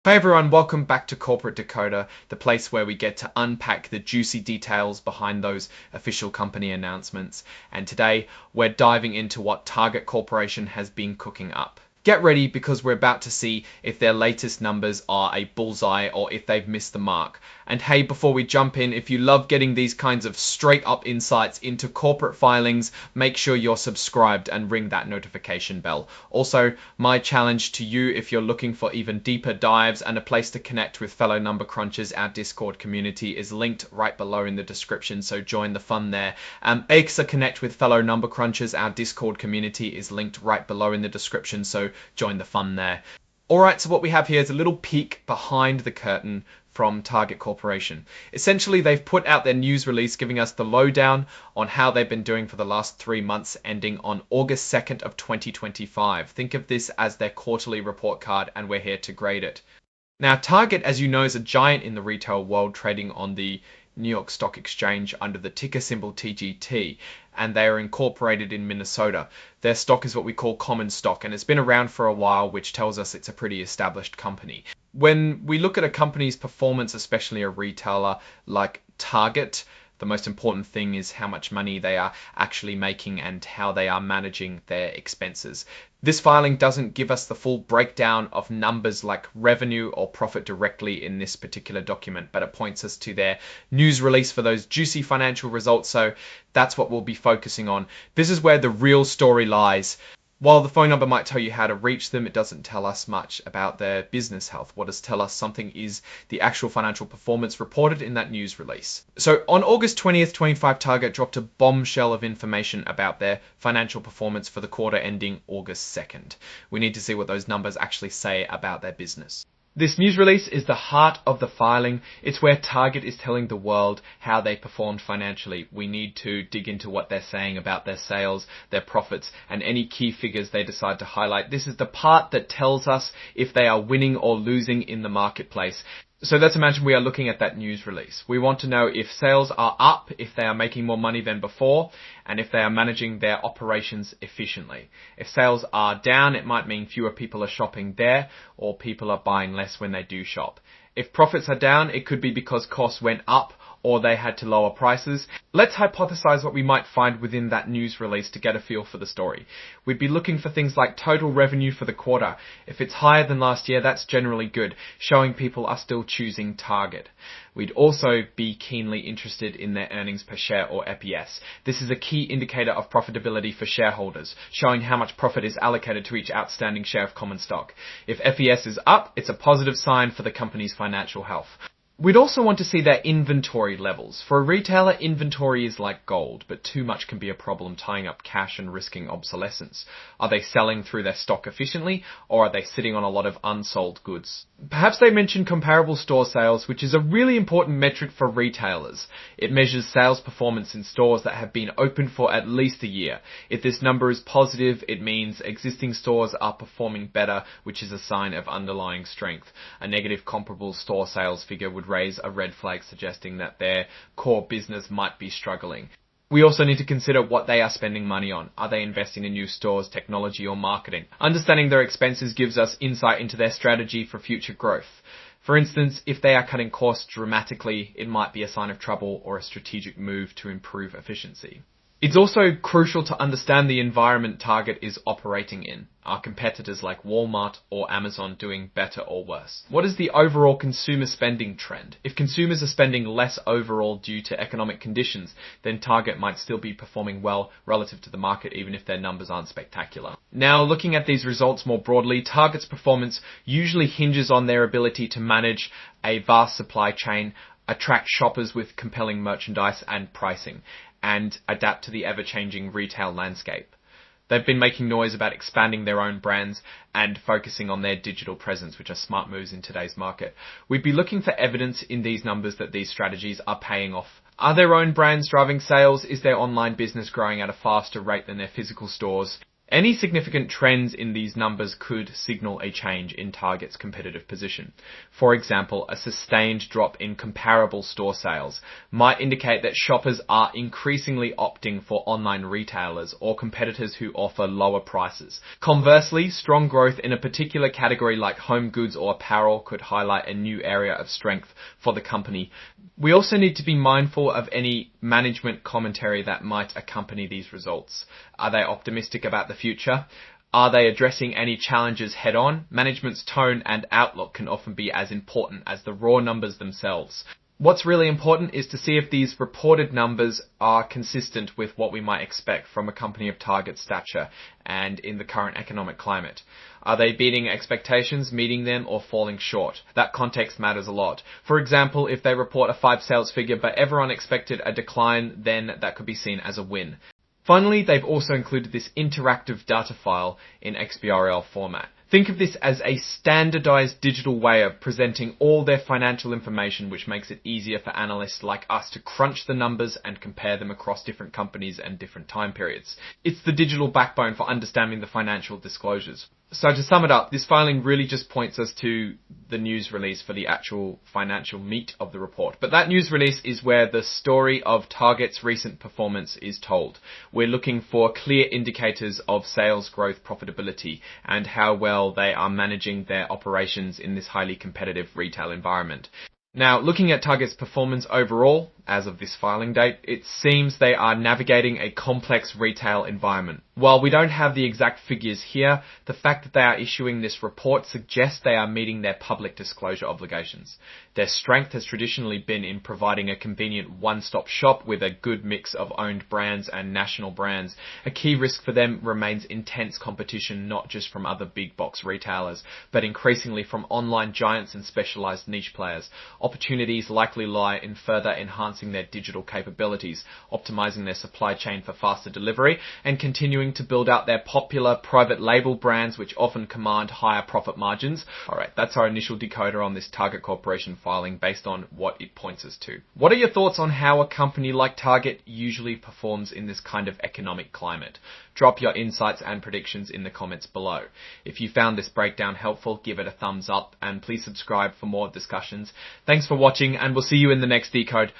Hi everyone, welcome back to Corporate Decoder, the place where we get to unpack the juicy details behind those official company announcements. And today we're diving into what Target Corporation has been cooking up. Get ready because we're about to see if their latest numbers are a bullseye or if they've missed the mark. And hey, before we jump in, if you love getting these kinds of straight up insights into corporate filings, make sure you're subscribed and ring that notification bell. Also, my challenge to you, if you're looking for even deeper dives and a place to connect with fellow number crunchers, our Discord community is linked right below in the description, so join the fun there. To connect with fellow number crunchers, our Discord community is linked right below in the description, so join the fun there. Alright, so what we have here is a little peek behind the curtain from Target Corporation. Essentially, they've put out their news release giving us the lowdown on how they've been doing for the last 3 months ending on August 2nd of 2025. Think of this as their quarterly report card and we're here to grade it. Now, Target, as you know, is a giant in the retail world, trading on the New York Stock Exchange under the ticker symbol TGT, and they are incorporated in Minnesota. Their stock is what we call common stock, and it's been around for a while, which tells us it's a pretty established company. When we look at a company's performance, especially a retailer like Target, the most important thing is how much money they are actually making and how they are managing their expenses. This filing doesn't give us the full breakdown of numbers like revenue or profit directly in this particular document, but it points us to their news release for those juicy financial results, so that's what we'll be focusing on. This is where the real story lies. While the phone number might tell you how to reach them, it doesn't tell us much about their business health. What does tell us something is the actual financial performance reported in that news release. So on August 20th, 25, Target dropped a bombshell of information about their financial performance for the quarter ending August 2nd. We need to see what those numbers actually say about their business. This news release is the heart of the filing. It's where Target is telling the world how they performed financially. We need to dig into what they're saying about their sales, their profits, and any key figures they decide to highlight. This is the part that tells us if they are winning or losing in the marketplace. So let's imagine we are looking at that news release. We want to know if sales are up, if they are making more money than before, and if they are managing their operations efficiently. If sales are down, it might mean fewer people are shopping there, or people are buying less when they do shop. If profits are down, it could be because costs went up or they had to lower prices. Let's hypothesize what we might find within that news release to get a feel for the story. We'd be looking for things like total revenue for the quarter. If it's higher than last year, that's generally good, showing people are still choosing Target. We'd also be keenly interested in their earnings per share, or EPS. This is a key indicator of profitability for shareholders, showing how much profit is allocated to each outstanding share of common stock. If EPS is up, it's a positive sign for the company's financial health. We'd also want to see their inventory levels. For a retailer, inventory is like gold, but too much can be a problem, tying up cash and risking obsolescence. Are they selling through their stock efficiently, or are they sitting on a lot of unsold goods? Perhaps they mention comparable store sales, which is a really important metric for retailers. It measures sales performance in stores that have been open for at least a year. If this number is positive, it means existing stores are performing better, which is a sign of underlying strength. A negative comparable store sales figure would raise a red flag suggesting that their core business might be struggling. We also need to consider what they are spending money on. Are they investing in new stores, technology, or marketing? Understanding their expenses gives us insight into their strategy for future growth. For instance, if they are cutting costs dramatically, it might be a sign of trouble or a strategic move to improve efficiency. It's also crucial to understand the environment Target is operating in. Are competitors like Walmart or Amazon doing better or worse? What is the overall consumer spending trend? If consumers are spending less overall due to economic conditions, then Target might still be performing well relative to the market, even if their numbers aren't spectacular. Now, looking at these results more broadly, Target's performance usually hinges on their ability to manage a vast supply chain, attract shoppers with compelling merchandise and pricing, and adapt to the ever-changing retail landscape. They've been making noise about expanding their own brands and focusing on their digital presence, which are smart moves in today's market. We'd be looking for evidence in these numbers that these strategies are paying off. Are their own brands driving sales? Is their online business growing at a faster rate than their physical stores? Any significant trends in these numbers could signal a change in Target's competitive position. For example, a sustained drop in comparable store sales might indicate that shoppers are increasingly opting for online retailers or competitors who offer lower prices. Conversely, strong growth in a particular category like home goods or apparel could highlight a new area of strength for the company. We also need to be mindful of any management commentary that might accompany these results. Are they optimistic about the future? Are they addressing any challenges head on? Management's tone and outlook can often be as important as the raw numbers themselves. What's really important is to see if these reported numbers are consistent with what we might expect from a company of Target stature and in the current economic climate. Are they beating expectations, meeting them, or falling short? That context matters a lot. For example, if they report a 5 sales figure but everyone expected a decline, then that could be seen as a win. Finally, they've also included this interactive data file in XBRL format. Think of this as a standardized digital way of presenting all their financial information, which makes it easier for analysts like us to crunch the numbers and compare them across different companies and different time periods. It's the digital backbone for understanding the financial disclosures. So to sum it up, this filing really just points us to the news release for the actual financial meat of the report. But that news release is where the story of Target's recent performance is told. We're looking for clear indicators of sales growth, profitability, and how well they are managing their operations in this highly competitive retail environment. Now, looking at Target's performance overall, as of this filing date, it seems they are navigating a complex retail environment. While we don't have the exact figures here, the fact that they are issuing this report suggests they are meeting their public disclosure obligations. Their strength has traditionally been in providing a convenient one-stop shop with a good mix of owned brands and national brands. A key risk for them remains intense competition, not just from other big box retailers, but increasingly from online giants and specialized niche players. Opportunities likely lie in further enhancing their digital capabilities, optimizing their supply chain for faster delivery, and continuing to build out their popular private label brands, which often command higher profit margins. Alright, that's our initial decoder on this Target Corporation filing based on what it points us to. What are your thoughts on how a company like Target usually performs in this kind of economic climate? Drop your insights and predictions in the comments below. If you found this breakdown helpful, give it a thumbs up and please subscribe for more discussions. Thanks for watching and we'll see you in the next decode.